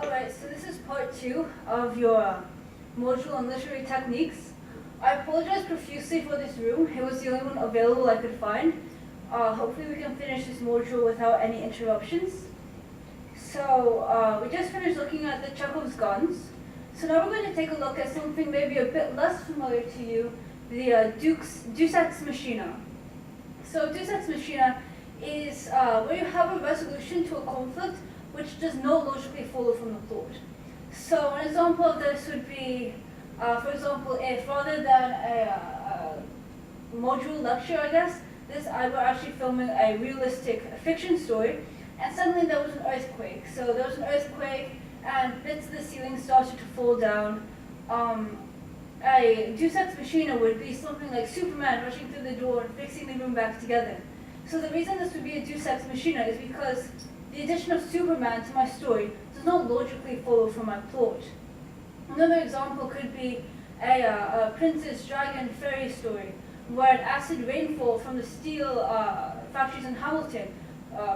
Alright, so this is part 2 of your module on literary techniques. I apologize profusely for this room. It was the only one available I could find. Hopefully we can finish this module without any interruptions. So we just finished looking at the Chekhov's guns. So now we're going to take a look at something maybe a bit less familiar to you, the Deus Ex Machina. So Deus Ex Machina is where you have a resolution to a conflict which does not logically follow from the plot. So an example of this would be, for example, if rather than a module lecture, I guess, I were actually filming a realistic fiction story, and suddenly there was an earthquake. So there was an earthquake, and bits of the ceiling started to fall down. A Deus Ex Machina would be something like Superman rushing through the door and fixing the room back together. So the reason this would be a Deus Ex Machina is because the addition of Superman to my story does not logically follow from my plot. Another example could be a Princess Dragon fairy story, where an acid rainfall from the steel factories in Hamilton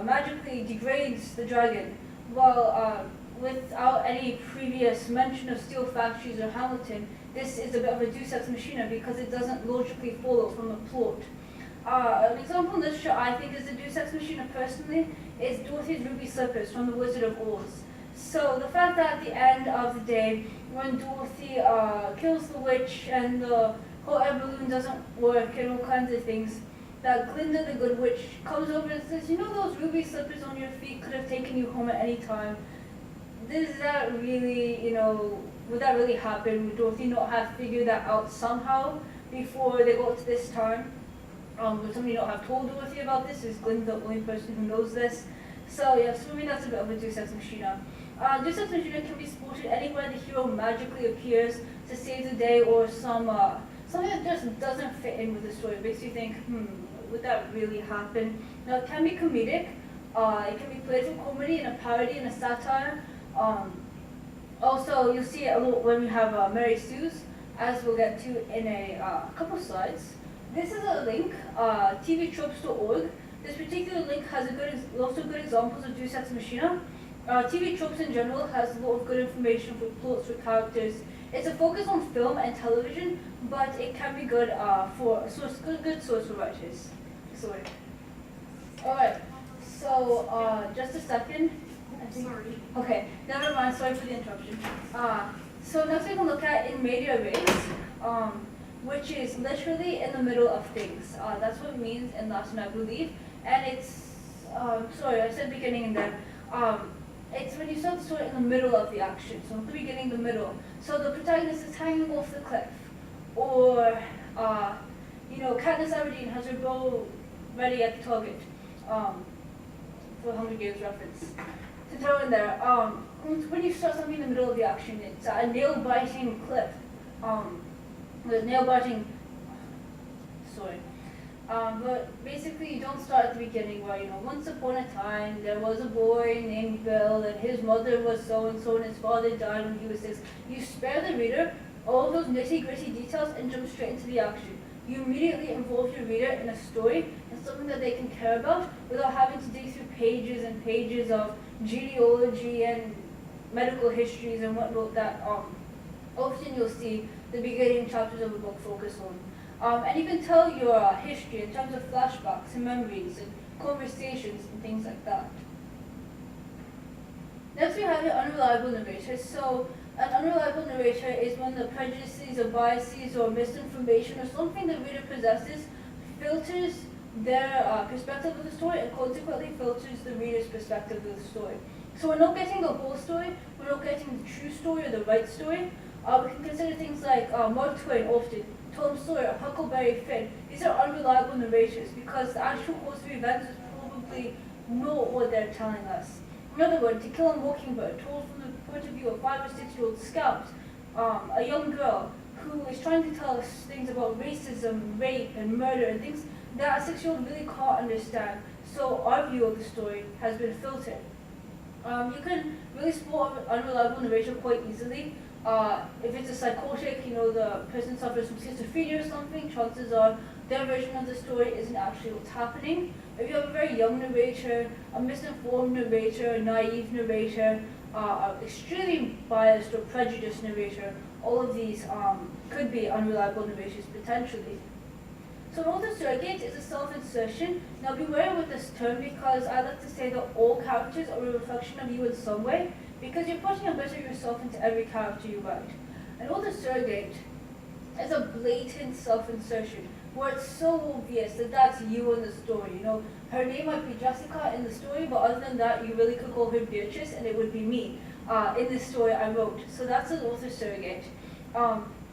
magically degrades the dragon, while without any previous mention of steel factories or Hamilton, this is a bit of a Deus Ex Machina because it doesn't logically follow from the plot. An example in literature I think is the Deus Ex Machina personally is Dorothy's Ruby Slippers from The Wizard of Oz. So the fact that at the end of the day, when Dorothy kills the witch and the hot air balloon doesn't work and all kinds of things, that Glinda the Good Witch comes over and says, you know those ruby slippers on your feet could have taken you home at any time. Does that really, would that really happen? Would Dorothy not have figured that out somehow before they got to this time? Would somebody not have told Dorothy about this? Is Glinda the only person who knows this? So yeah, so for me that's a bit of a Deus Ex Machina. Deus Ex Machina can be spotted anywhere the hero magically appears to save the day, or something that just doesn't fit in with the story. It makes you think, would that really happen? Now it can be comedic. It can be playful comedy and a parody and a satire. Also, you'll see it a lot when we have Mary Sue's, as we'll get to in a couple slides. This is a link, tvtropes.org. This particular link has lots of good examples of Deus Ex Machina. TV Tropes in general has a lot of good information for plots, for characters. It's a focus on film and television, but it can be good for good source for writers. Sorry. Alright, so just a second. Sorry. Okay, never mind, sorry for the interruption. So next we can look at in media res, which is literally in the middle of things. That's what it means in Latin, I believe. And it's, sorry, I said beginning and then. It's when you start the story in the middle of the action, so the beginning, the middle. So the protagonist is hanging off the cliff. Or, Katniss Everdeen has her bow ready at the target. For Hunger Games reference. To throw in there, when you start something in the middle of the action, it's a nail-biting cliff. The nail-biting, sorry. But basically you don't start at the beginning where, once upon a time there was a boy named Bill and his mother was so-and-so and his father died when he was 6. You spare the reader all those nitty-gritty details and jump straight into the action. You immediately involve your reader in a story and something that they can care about without having to dig through pages and pages of genealogy and medical histories and whatnot that often you'll see the beginning chapters of a book focus on. And you can tell your history in terms of flashbacks and memories and conversations and things like that. Next we have your unreliable narrator. So an unreliable narrator is when the prejudices or biases or misinformation or something the reader possesses filters their perspective of the story and consequently filters the reader's perspective of the story. So we're not getting the whole story, we're not getting the true story or the right story. We can consider things like Mark Twain often, Tom Sawyer, Huckleberry Finn. These are unreliable narrators because the actual course of events is probably not what they're telling us. In other words, To Kill a Mockingbird, told from the point of view of a 5 or 6-year-old scout, a young girl who is trying to tell us things about racism, rape, and murder, and things that a 6-year-old really can't understand. So our view of the story has been filtered. You can really spot an unreliable narrator quite easily. If it's a psychotic, the person suffers from schizophrenia or something, chances are their version of the story isn't actually what's happening. If you have a very young narrator, a misinformed narrator, a naive narrator, an extremely biased or prejudiced narrator, all of these could be unreliable narrators potentially. So an author surrogate is a self-insertion. Now be wary with this term because I like to say that all characters are a reflection of you in some way, because you're putting a bit of yourself into every character you write. An author surrogate is a blatant self-insertion where it's so obvious that that's you in the story. You know, her name might be Jessica in the story, but other than that, you really could call her Beatrice, and it would be me in the story I wrote. So that's an author surrogate.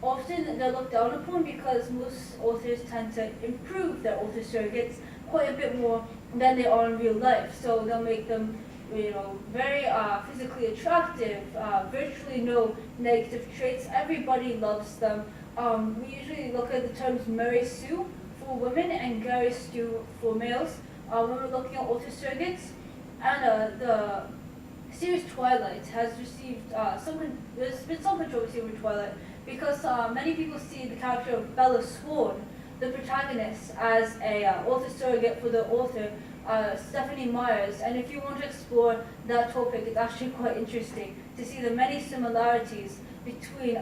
Often they're looked down upon because most authors tend to improve their author surrogates quite a bit more than they are in real life. So they'll make them, you know, very physically attractive, virtually no negative traits. Everybody loves them. We usually look at the terms Mary Sue for women and Gary Stu for males when we're looking at author surrogates. And the series Twilight has received there's been some controversy over Twilight because many people see the character of Bella Swan, the protagonist, as a author surrogate for the author Stephenie Meyers. And if you want to explore that topic, it's actually quite interesting to see the many similarities between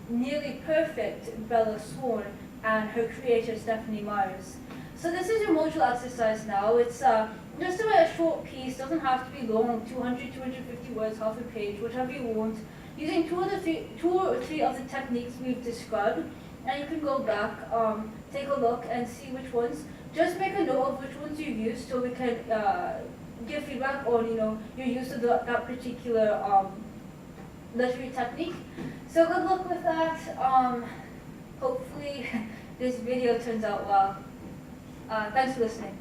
nearly perfect Bella Swan and her creator Stephenie Meyers. So this is your module exercise now. It's just to write a short piece, doesn't have to be long, 200, 250 words, half a page, whatever you want, using two or three of the techniques we've described. And you can go back, take a look and see which ones. Just make a note of which ones you used so we can give feedback on, you know, your use of that particular literary technique. So good luck with that. Hopefully this video turns out well. Thanks for listening.